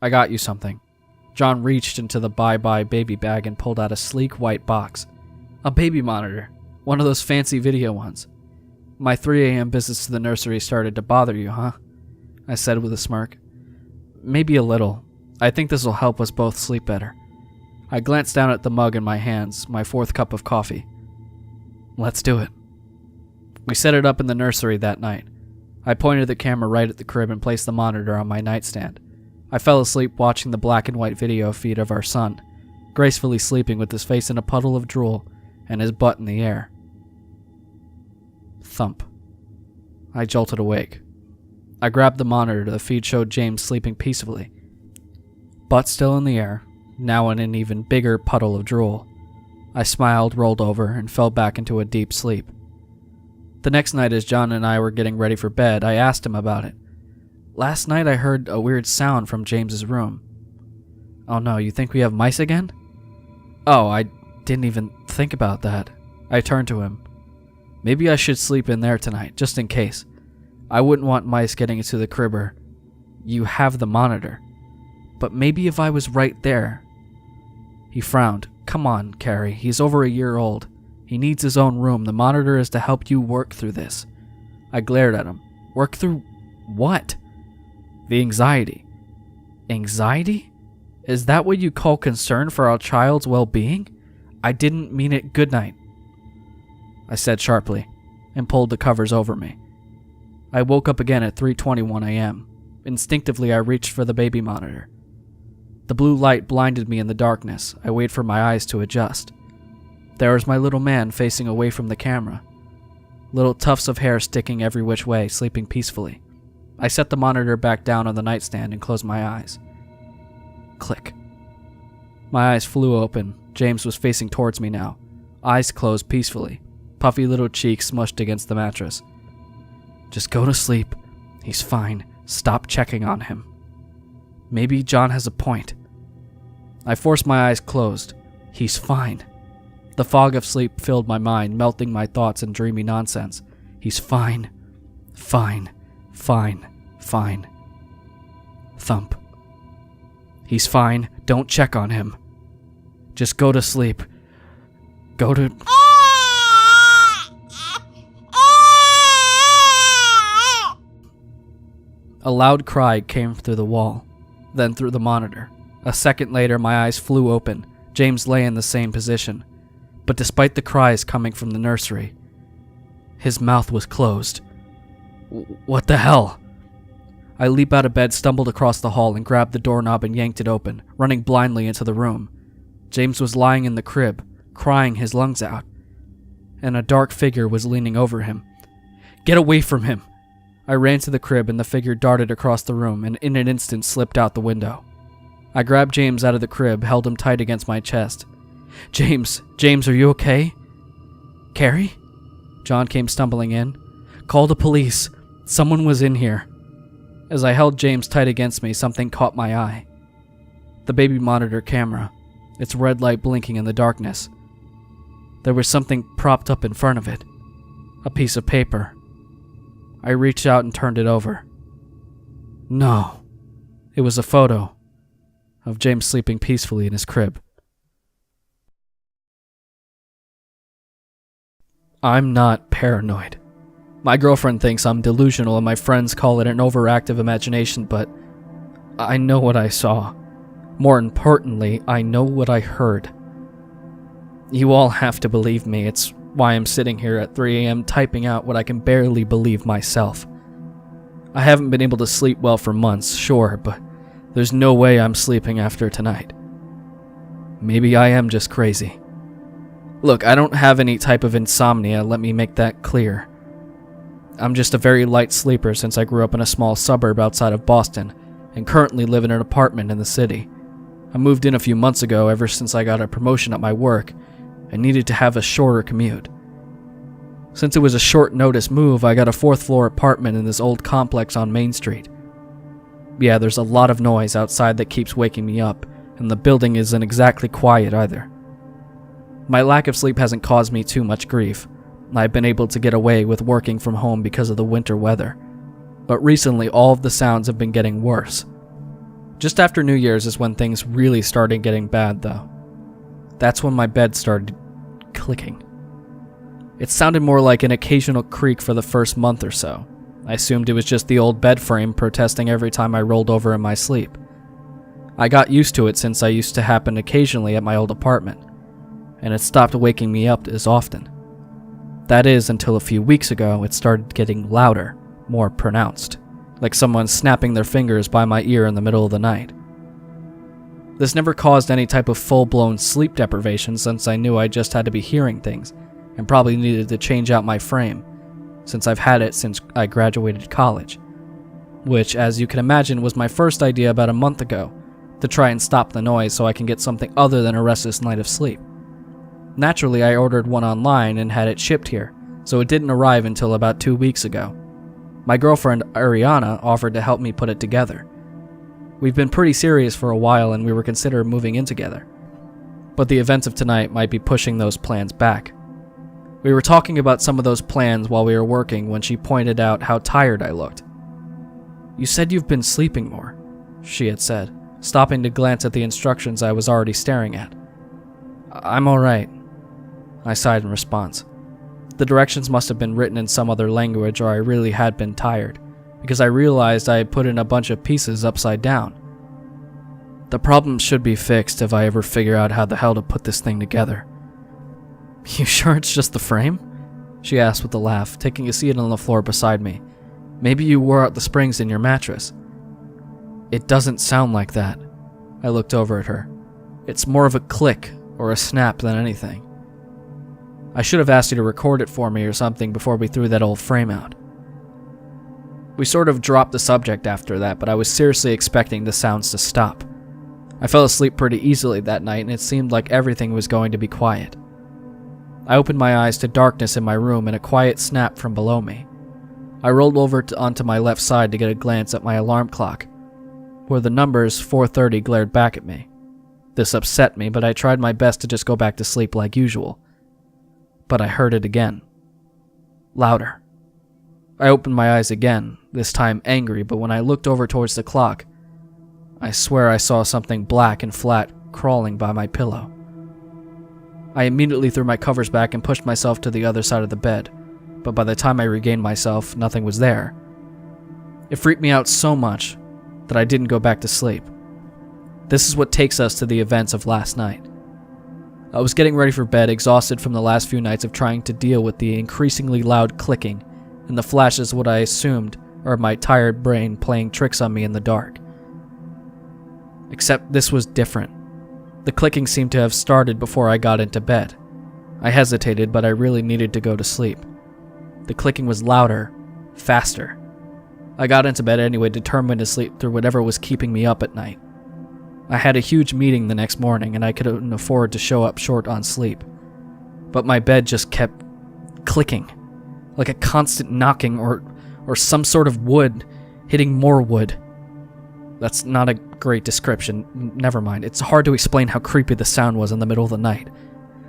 I got you something." John reached into the By baby bag and pulled out a sleek white box. A baby monitor. One of those fancy video ones. "My 3 a.m. visits to the nursery started to bother you, huh?" I said with a smirk. "Maybe a little. I think this will help us both sleep better." I glanced down at the mug in my hands, my 4th cup of coffee. "Let's do it." We set it up in the nursery that night. I pointed the camera right at the crib and placed the monitor on my nightstand. I fell asleep watching the black and white video feed of our son, gracefully sleeping with his face in a puddle of drool and his butt in the air. Thump. I jolted awake. I grabbed the monitor. The feed showed James sleeping peacefully. Butt still in the air, now in an even bigger puddle of drool. I smiled, rolled over, and fell back into a deep sleep. The next night, as John and I were getting ready for bed, I asked him about it. "Last night I heard a weird sound from James's room." "Oh no, you think we have mice again?" "Oh, I didn't even think about that." I turned to him. "Maybe I should sleep in there tonight, just in case. I wouldn't want mice getting into the cribber. You have the monitor. But maybe if I was right there." He frowned. "Come on, Carrie, he's over a year old. He needs his own room. The monitor is to help you work through this." I glared at him. "Work through what?" "The anxiety." "Anxiety? Is that what you call concern for our child's well-being? I didn't mean it. Good night," I said sharply, and pulled the covers over me. I woke up again at 3:21 a.m. Instinctively, I reached for the baby monitor. The blue light blinded me in the darkness. I waited for my eyes to adjust. There was my little man facing away from the camera. Little tufts of hair sticking every which way, sleeping peacefully. I set the monitor back down on the nightstand and closed my eyes. Click. My eyes flew open. James was facing towards me now, eyes closed peacefully, puffy little cheeks smushed against the mattress. "Just go to sleep. He's fine. Stop checking on him." Maybe John has a point. I forced my eyes closed. He's fine. The fog of sleep filled my mind, melting my thoughts in dreamy nonsense. He's fine. Fine. Fine. Fine. Thump. He's fine. Don't check on him. Just go to sleep. Go to... A loud cry came through the wall, then through the monitor. A second later, my eyes flew open. James lay in the same position. But despite the cries coming from the nursery, his mouth was closed. What the hell? I leaped out of bed, stumbled across the hall, and grabbed the doorknob and yanked it open, running blindly into the room. James was lying in the crib, crying his lungs out, and a dark figure was leaning over him. Get away from him! I ran to the crib, and the figure darted across the room and in an instant slipped out the window. I grabbed James out of the crib, held him tight against my chest. James, are you okay? Carrie? John came stumbling in. Call the police. Someone was in here. As I held James tight against me, something caught my eye. The baby monitor camera, its red light blinking in the darkness. There was something propped up in front of it. A piece of paper. I reached out and turned it over. No. It was a photo of James sleeping peacefully in his crib. I'm not paranoid. My girlfriend thinks I'm delusional and my friends call it an overactive imagination, but I know what I saw. More importantly, I know what I heard. You all have to believe me. It's why I'm sitting here at 3 a.m. typing out what I can barely believe myself. I haven't been able to sleep well for months, sure, but there's no way I'm sleeping after tonight. Maybe I am just crazy. Look, I don't have any type of insomnia, let me make that clear. I'm just a very light sleeper since I grew up in a small suburb outside of Boston and currently live in an apartment in the city. I moved in a few months ago ever since I got a promotion at my work and needed to have a shorter commute. Since it was a short notice move, I got a 4th floor apartment in this old complex on Main Street. Yeah, there's a lot of noise outside that keeps waking me up, and the building isn't exactly quiet either. My lack of sleep hasn't caused me too much grief. I've been able to get away with working from home because of the winter weather. But recently, all of the sounds have been getting worse. Just after New Year's is when things really started getting bad, though. That's when my bed started clicking. It sounded more like an occasional creak for the first month or so. I assumed it was just the old bed frame protesting every time I rolled over in my sleep. I got used to it since I used to happen occasionally at my old apartment, and it stopped waking me up as often. That is, until a few weeks ago it started getting louder, more pronounced, like someone snapping their fingers by my ear in the middle of the night. This never caused any type of full-blown sleep deprivation since I knew I just had to be hearing things and probably needed to change out my frame, since I've had it since I graduated college, which, as you can imagine, was my first idea about a month ago, to try and stop the noise so I can get something other than a restless night of sleep. Naturally, I ordered one online and had it shipped here, so it didn't arrive until about 2 weeks ago. My girlfriend, Ariana, offered to help me put it together. We've been pretty serious for a while and we were considering moving in together, but the events of tonight might be pushing those plans back. We were talking about some of those plans while we were working when she pointed out how tired I looked. "You said you've been sleeping more," she had said, stopping to glance at the instructions I was already staring at. "I'm alright," I sighed in response. The directions must have been written in some other language or I really had been tired, because I realized I had put in a bunch of pieces upside down. "The problem should be fixed if I ever figure out how the hell to put this thing together." "You sure it's just the frame?" she asked with a laugh, taking a seat on the floor beside me. "Maybe you wore out the springs in your mattress." "It doesn't sound like that." I looked over at her. "It's more of a click or a snap than anything." "I should have asked you to record it for me or something before we threw that old frame out." We sort of dropped the subject after that, but I was seriously expecting the sounds to stop. I fell asleep pretty easily that night and it seemed like everything was going to be quiet. I opened my eyes to darkness in my room and a quiet snap from below me. I rolled over onto my left side to get a glance at my alarm clock, where the numbers 4:30 glared back at me. This upset me, but I tried my best to just go back to sleep like usual. But I heard it again. Louder. I opened my eyes again, this time angry, but when I looked over towards the clock, I swear I saw something black and flat crawling by my pillow. I immediately threw my covers back and pushed myself to the other side of the bed, but by the time I regained myself, nothing was there. It freaked me out so much that I didn't go back to sleep. This is what takes us to the events of last night. I was getting ready for bed, exhausted from the last few nights of trying to deal with the increasingly loud clicking and the flashes of what I assumed are my tired brain playing tricks on me in the dark. Except this was different. The clicking seemed to have started before I got into bed. I hesitated, but I really needed to go to sleep. The clicking was louder, faster. I got into bed anyway, determined to sleep through whatever was keeping me up at night. I had a huge meeting the next morning and I couldn't afford to show up short on sleep. But my bed just kept clicking, like a constant knocking or some sort of wood hitting more wood. That's not a great description. Never mind. It's hard to explain how creepy the sound was in the middle of the night.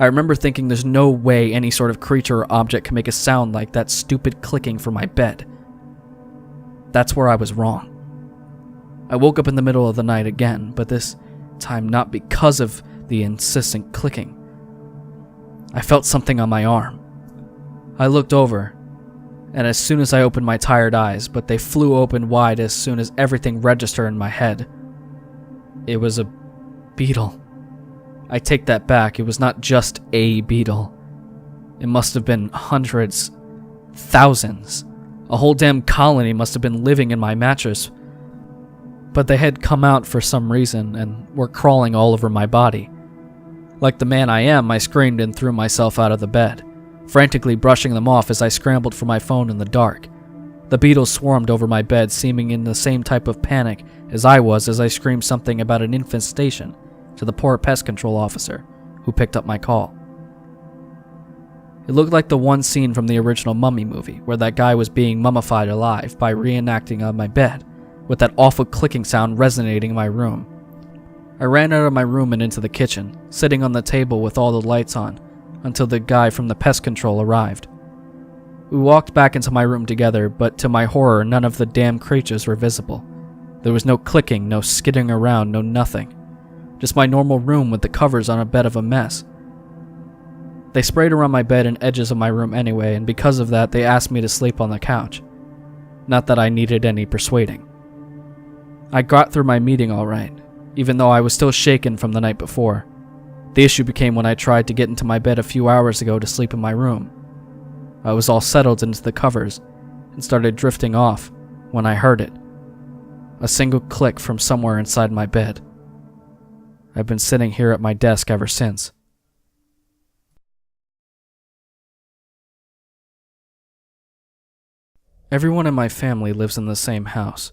I remember thinking there's no way any sort of creature or object can make a sound like that stupid clicking from my bed. That's where I was wrong. I woke up in the middle of the night again, but this time not because of the insistent clicking. I felt something on my arm. I looked over, and as soon as I opened my tired eyes, but they flew open wide as soon as everything registered in my head. It was a beetle. I take that back, it was not just a beetle. It must have been hundreds, thousands. A whole damn colony must have been living in my mattress. But they had come out for some reason and were crawling all over my body. Like the man I am, I screamed and threw myself out of the bed, frantically brushing them off as I scrambled for my phone in the dark. The beetles swarmed over my bed, seeming in the same type of panic as I was as I screamed something about an infestation to the poor pest control officer who picked up my call. It looked like the one scene from the original Mummy movie where that guy was being mummified alive by reenacting on my bed, with that awful clicking sound resonating in my room. I ran out of my room and into the kitchen, sitting on the table with all the lights on, until the guy from the pest control arrived. We walked back into my room together, but to my horror, none of the damn creatures were visible. There was no clicking, no skidding around, no nothing. Just my normal room with the covers on a bed of a mess. They sprayed around my bed and edges of my room anyway, and because of that, they asked me to sleep on the couch. Not that I needed any persuading. I got through my meeting all right, even though I was still shaken from the night before. The issue became when I tried to get into my bed a few hours ago to sleep in my room. I was all settled into the covers and started drifting off when I heard it. A single click from somewhere inside my bed. I've been sitting here at my desk ever since. Everyone in my family lives in the same house.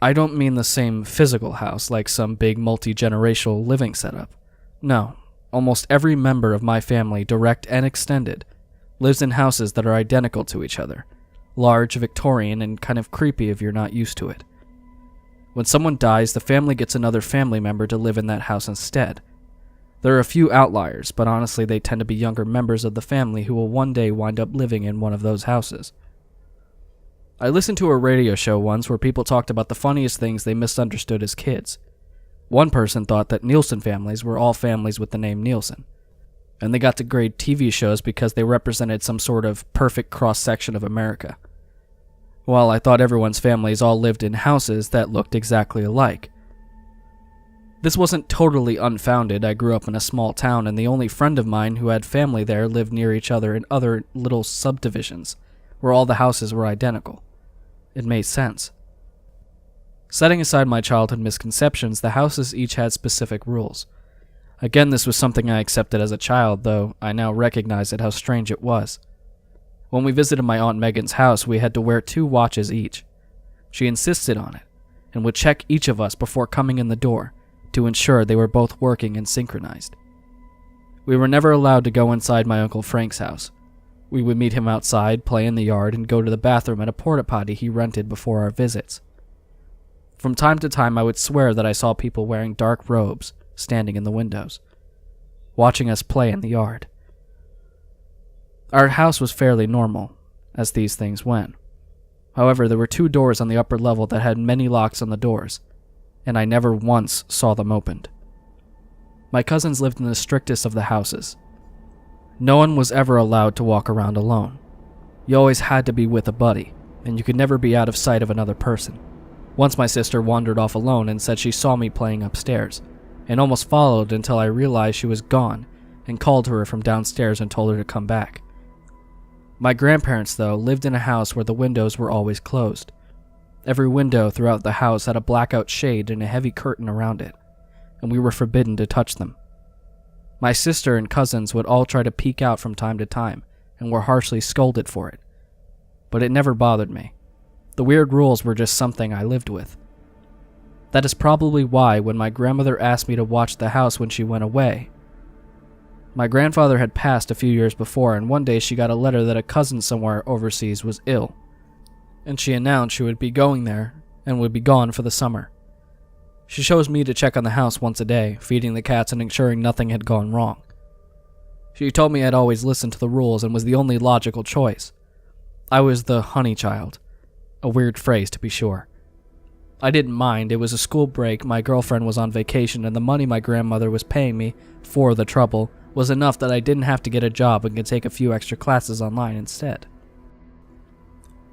I don't mean the same physical house like some big multi-generational living setup. No, almost every member of my family, direct and extended, lives in houses that are identical to each other. Large, Victorian, and kind of creepy if you're not used to it. When someone dies, the family gets another family member to live in that house instead. There are a few outliers, but honestly they tend to be younger members of the family who will one day wind up living in one of those houses. I listened to a radio show once where people talked about the funniest things they misunderstood as kids. One person thought that Nielsen families were all families with the name Nielsen, and they got to grade TV shows because they represented some sort of perfect cross-section of America. Well, I thought everyone's families all lived in houses that looked exactly alike. This wasn't totally unfounded. I grew up in a small town, and the only friend of mine who had family there lived near each other in other little subdivisions, where all the houses were identical. It made sense. Setting aside my childhood misconceptions, the houses each had specific rules. Again, this was something I accepted as a child, though I now recognize how strange it was. When we visited my Aunt Megan's house, we had to wear 2 watches each. She insisted on it, and would check each of us before coming in the door to ensure they were both working and synchronized. We were never allowed to go inside my Uncle Frank's house. We would meet him outside, play in the yard, and go to the bathroom at a porta-potty he rented before our visits. From time to time, I would swear that I saw people wearing dark robes standing in the windows, watching us play in the yard. Our house was fairly normal, as these things went. However, there were 2 doors on the upper level that had many locks on the doors, and I never once saw them opened. My cousins lived in the strictest of the houses. No one was ever allowed to walk around alone. You always had to be with a buddy, and you could never be out of sight of another person. Once my sister wandered off alone and said she saw me playing upstairs, and almost followed until I realized she was gone, and called to her from downstairs and told her to come back. My grandparents, though, lived in a house where the windows were always closed. Every window throughout the house had a blackout shade and a heavy curtain around it, and we were forbidden to touch them. My sister and cousins would all try to peek out from time to time, and were harshly scolded for it. But it never bothered me. The weird rules were just something I lived with. That is probably why when my grandmother asked me to watch the house when she went away. My grandfather had passed a few years before, and one day she got a letter that a cousin somewhere overseas was ill, and she announced she would be going there and would be gone for the summer. She chose me to check on the house once a day, feeding the cats and ensuring nothing had gone wrong. She told me I'd always listen to the rules and was the only logical choice. I was the honey child. A weird phrase, to be sure. I didn't mind. It was a school break, my girlfriend was on vacation, and the money my grandmother was paying me for the trouble was enough that I didn't have to get a job and could take a few extra classes online instead.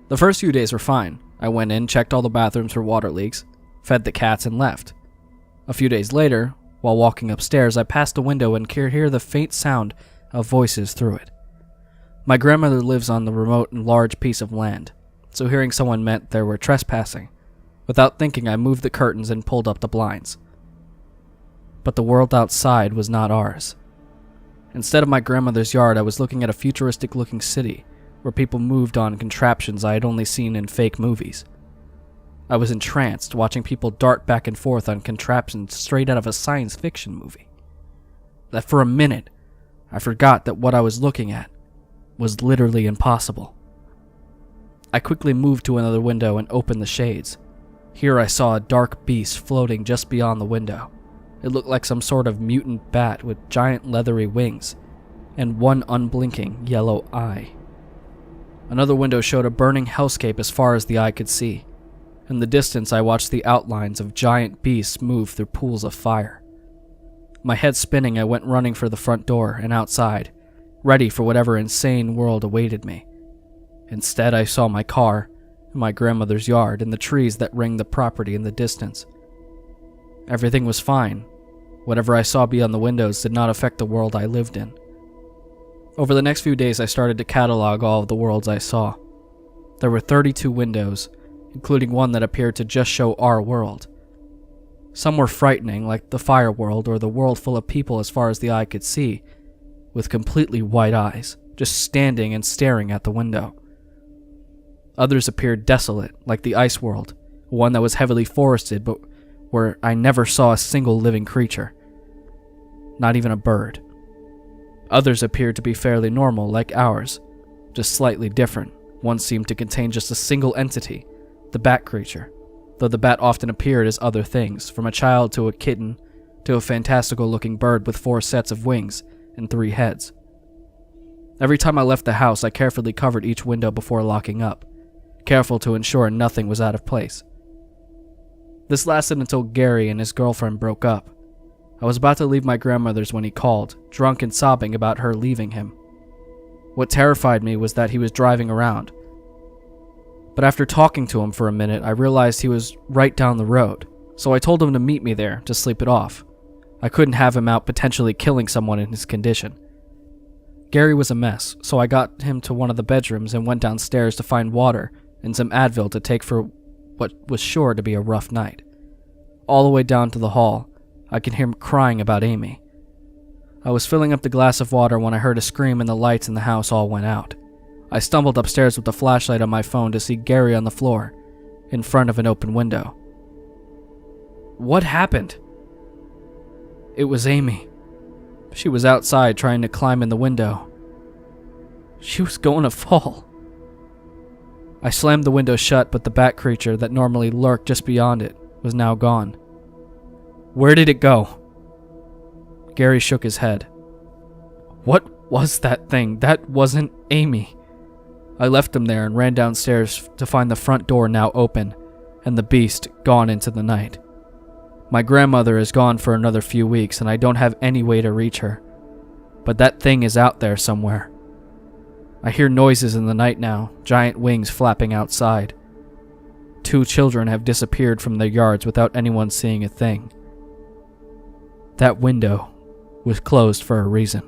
The first few days were fine. I went in, checked all the bathrooms for water leaks, fed the cats, and left. A few days later, while walking upstairs, I passed a window and could hear the faint sound of voices through it. My grandmother lives on the remote and large piece of land, so hearing someone meant there were trespassing. Without thinking, I moved the curtains and pulled up the blinds. But the world outside was not ours. Instead of my grandmother's yard, I was looking at a futuristic-looking city where people moved on contraptions I had only seen in fake movies. I was entranced, watching people dart back and forth on contraptions straight out of a science fiction movie. That for a minute, I forgot that what I was looking at was literally impossible. I quickly moved to another window and opened the shades. Here I saw a dark beast floating just beyond the window. It looked like some sort of mutant bat with giant leathery wings and one unblinking yellow eye. Another window showed a burning hellscape as far as the eye could see. In the distance, I watched the outlines of giant beasts move through pools of fire. My head spinning, I went running for the front door and outside, ready for whatever insane world awaited me. Instead, I saw my car, my grandmother's yard, and the trees that ringed the property in the distance. Everything was fine. Whatever I saw beyond the windows did not affect the world I lived in. Over the next few days, I started to catalog all of the worlds I saw. There were 32 windows, including one that appeared to just show our world. Some were frightening, like the fire world or the world full of people as far as the eye could see, with completely white eyes, just standing and staring at the window. Others appeared desolate, like the ice world, one that was heavily forested but where I never saw a single living creature. Not even a bird. Others appeared to be fairly normal, like ours, just slightly different. One seemed to contain just a single entity, the bat creature, though the bat often appeared as other things, from a child to a kitten to a fantastical-looking bird with 4 sets of wings and 3 heads. Every time I left the house, I carefully covered each window before locking up, careful to ensure nothing was out of place. This lasted until Gary and his girlfriend broke up. I was about to leave my grandmother's when he called, drunk and sobbing about her leaving him. What terrified me was that he was driving around. But after talking to him for a minute, I realized he was right down the road, so I told him to meet me there to sleep it off. I couldn't have him out potentially killing someone in his condition. Gary was a mess, so I got him to one of the bedrooms and went downstairs to find water and some Advil to take for what was sure to be a rough night. All the way down to the hall, I could hear him crying about Amy. I was filling up the glass of water when I heard a scream and the lights in the house all went out. I stumbled upstairs with the flashlight on my phone to see Gary on the floor, in front of an open window. What happened? It was Amy. She was outside trying to climb in the window. She was going to fall. I slammed the window shut, but the bat creature that normally lurked just beyond it was now gone. Where did it go? Gary shook his head. What was that thing? That wasn't Amy. I left him there and ran downstairs to find the front door now open and the beast gone into the night. My grandmother is gone for another few weeks and I don't have any way to reach her. But that thing is out there somewhere. I hear noises in the night now, giant wings flapping outside. 2 children have disappeared from their yards without anyone seeing a thing. That window was closed for a reason.